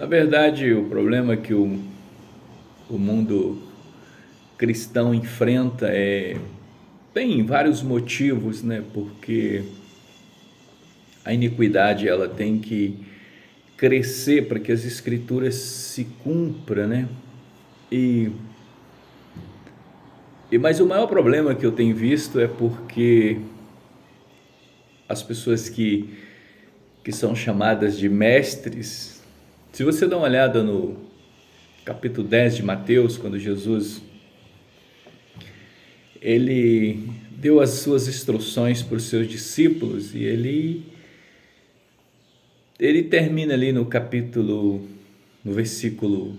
Na verdade, o problema que o mundo cristão enfrenta tem vários motivos, né? Porque a iniquidade ela tem que crescer para que as escrituras se cumpram, né? E, mas o maior problema que eu tenho visto é porque as pessoas que são chamadas de mestres, se você dá uma olhada no capítulo 10 de Mateus, quando Jesus ele deu as suas instruções para os seus discípulos, e ele termina ali no capítulo, no versículo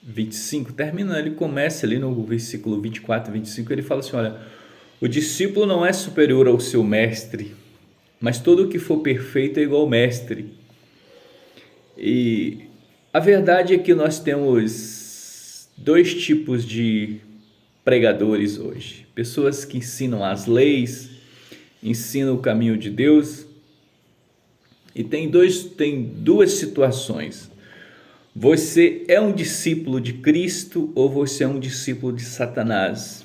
25, ele começa ali no versículo 24 e 25, ele fala assim, olha, o discípulo não é superior ao seu mestre, mas todo o que for perfeito é igual ao mestre. E a verdade é que nós temos dois tipos de pregadores hoje, pessoas que ensinam as leis, ensinam o caminho de Deus, e tem duas situações. Você é um discípulo de Cristo ou você é um discípulo de Satanás?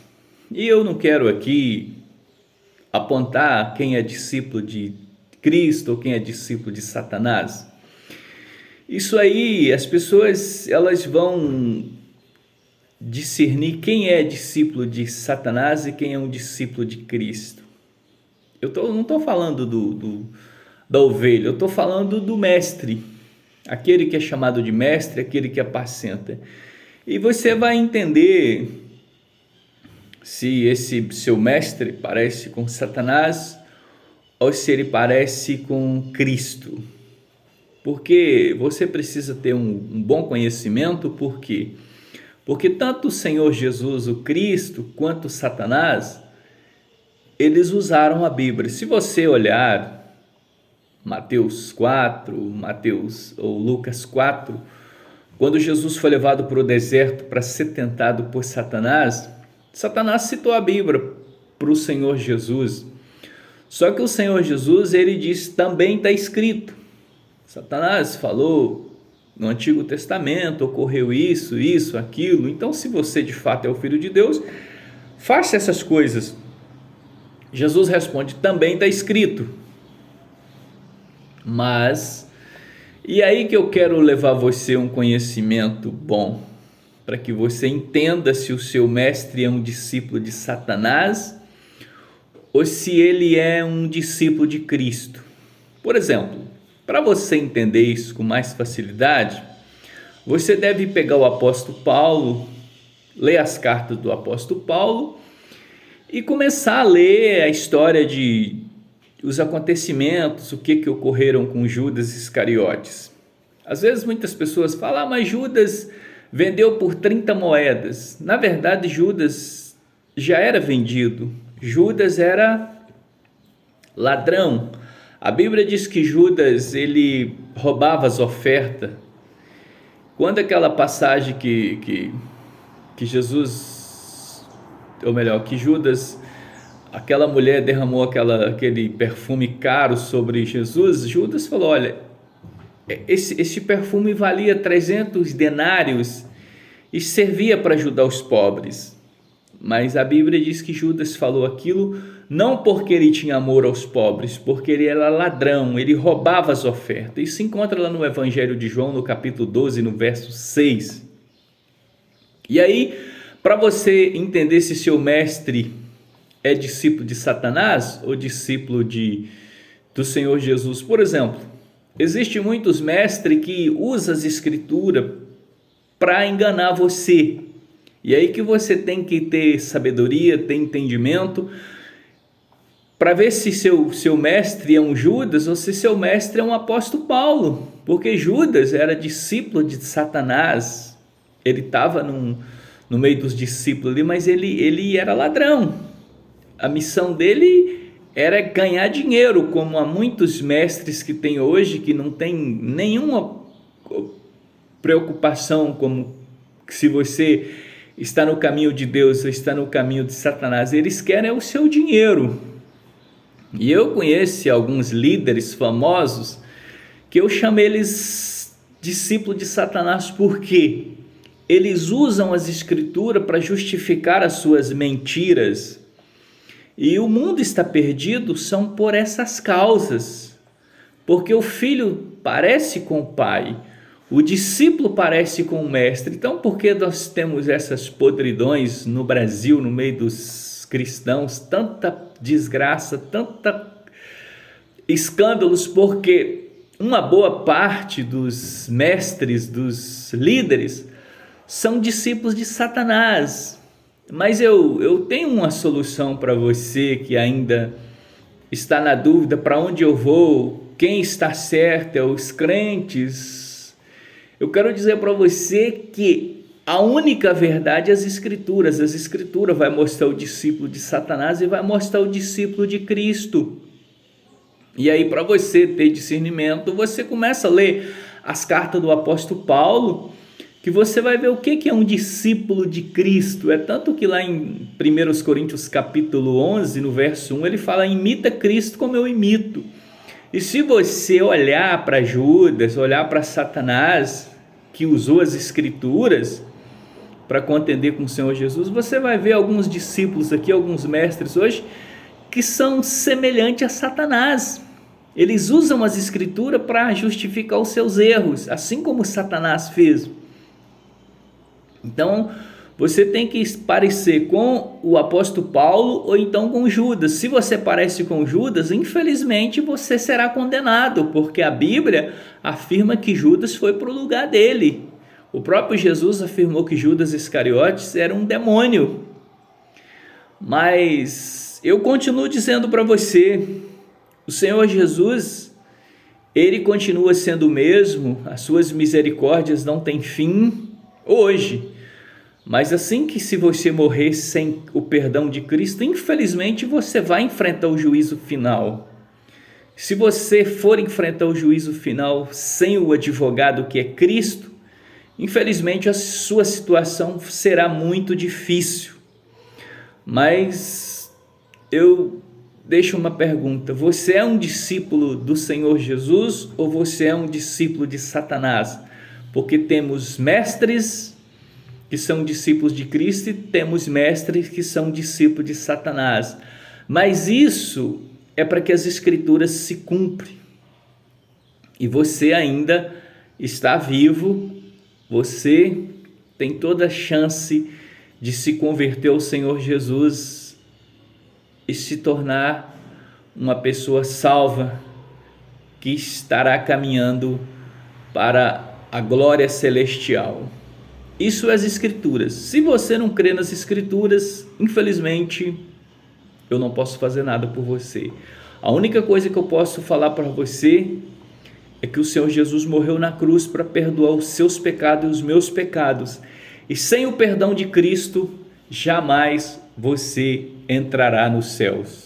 E eu não quero aqui apontar quem é discípulo de Cristo ou quem é discípulo de Satanás. Isso aí, as pessoas elas vão discernir quem é discípulo de Satanás e quem é um discípulo de Cristo. Não estou falando da ovelha, eu estou falando do mestre, aquele que é chamado de mestre, aquele que apacenta. E você vai entender se esse seu mestre parece com Satanás ou se ele parece com Cristo. Porque você precisa ter um bom conhecimento, por quê? Porque tanto o Senhor Jesus, o Cristo, quanto Satanás, eles usaram a Bíblia. Se você olhar Mateus 4, ou Lucas 4, quando Jesus foi levado para o deserto para ser tentado por Satanás, Satanás citou a Bíblia para o Senhor Jesus. Só que o Senhor Jesus, ele diz, também está escrito. Satanás falou no Antigo Testamento, ocorreu isso, aquilo. Então, se você de fato é o Filho de Deus, faça essas coisas. Jesus responde, também está escrito. Mas, e aí que eu quero levar você a um conhecimento bom, para que você entenda se o seu mestre é um discípulo de Satanás ou se ele é um discípulo de Cristo. Por exemplo, para você entender isso com mais facilidade, você deve pegar o apóstolo Paulo, ler as cartas do apóstolo Paulo e começar a ler a história de os acontecimentos, o que ocorreram com Judas Iscariotes. Às vezes muitas pessoas falam, mas Judas vendeu por 30 moedas. Na verdade, Judas já era vendido. Judas era ladrão. A Bíblia diz que Judas, ele roubava as ofertas. Quando aquela passagem que Jesus, ou melhor, que Judas, aquela mulher derramou aquele perfume caro sobre Jesus, Judas falou, olha, esse perfume valia 300 denários e servia para ajudar os pobres. Mas a Bíblia diz que Judas falou aquilo não porque ele tinha amor aos pobres, porque ele era ladrão, ele roubava as ofertas. Isso se encontra lá no Evangelho de João, no capítulo 12, no verso 6. E aí, para você entender se seu mestre é discípulo de Satanás ou discípulo do Senhor Jesus, por exemplo, existem muitos mestres que usam as escrituras para enganar você. E aí que você tem que ter sabedoria, ter entendimento, para ver se seu mestre é um Judas ou se seu mestre é um apóstolo Paulo. Porque Judas era discípulo de Satanás, ele estava no meio dos discípulos ali, mas ele era ladrão. A missão dele era ganhar dinheiro, como há muitos mestres que tem hoje, que não tem nenhuma preocupação como se você está no caminho de Deus ou está no caminho de Satanás. Eles querem o seu dinheiro. E eu conheço alguns líderes famosos que eu chamo eles discípulo de Satanás. Por quê? Eles usam as escrituras para justificar as suas mentiras. E o mundo está perdido são por essas causas. Porque o filho parece com o pai, o discípulo parece com o mestre. Então, por que nós temos essas podridões no Brasil, no meio dos cristãos, tanta desgraça, tanta escândalos? Porque uma boa parte dos mestres, dos líderes, são discípulos de Satanás. Mas eu tenho uma solução para você que ainda está na dúvida para onde eu vou, quem está certo, é os crentes. Eu quero dizer para você que a única verdade é as escrituras. As escrituras vai mostrar o discípulo de Satanás e vai mostrar o discípulo de Cristo. E aí, para você ter discernimento, você começa a ler as cartas do apóstolo Paulo, que você vai ver o que é um discípulo de Cristo. É tanto que lá em 1 Coríntios capítulo 11, no verso 1, ele fala: imita Cristo como eu imito. E se você olhar para Judas, olhar para Satanás, que usou as escrituras para contender com o Senhor Jesus, você vai ver alguns discípulos aqui, alguns mestres hoje, que são semelhantes a Satanás. Eles usam as escrituras para justificar os seus erros, assim como Satanás fez. Então, você tem que parecer com o apóstolo Paulo ou então com Judas. Se você parece com Judas, infelizmente você será condenado, porque a Bíblia afirma que Judas foi para o lugar dele. O próprio Jesus afirmou que Judas Iscariotes era um demônio. Mas eu continuo dizendo para você, o Senhor Jesus, ele continua sendo o mesmo, as suas misericórdias não têm fim hoje. Mas assim que se você morrer sem o perdão de Cristo, infelizmente você vai enfrentar o juízo final. Se você for enfrentar o juízo final sem o advogado que é Cristo, infelizmente a sua situação será muito difícil. Mas eu deixo uma pergunta: você é um discípulo do Senhor Jesus ou você é um discípulo de Satanás? Porque temos mestres que são discípulos de Cristo e temos mestres que são discípulos de Satanás. Mas isso é para que as escrituras se cumprem. E você ainda está vivo, você tem toda a chance de se converter ao Senhor Jesus e se tornar uma pessoa salva que estará caminhando para a glória celestial. Isso é as escrituras. Se você não crê nas escrituras, infelizmente, eu não posso fazer nada por você. A única coisa que eu posso falar para você é que o Senhor Jesus morreu na cruz para perdoar os seus pecados e os meus pecados. E sem o perdão de Cristo, jamais você entrará nos céus.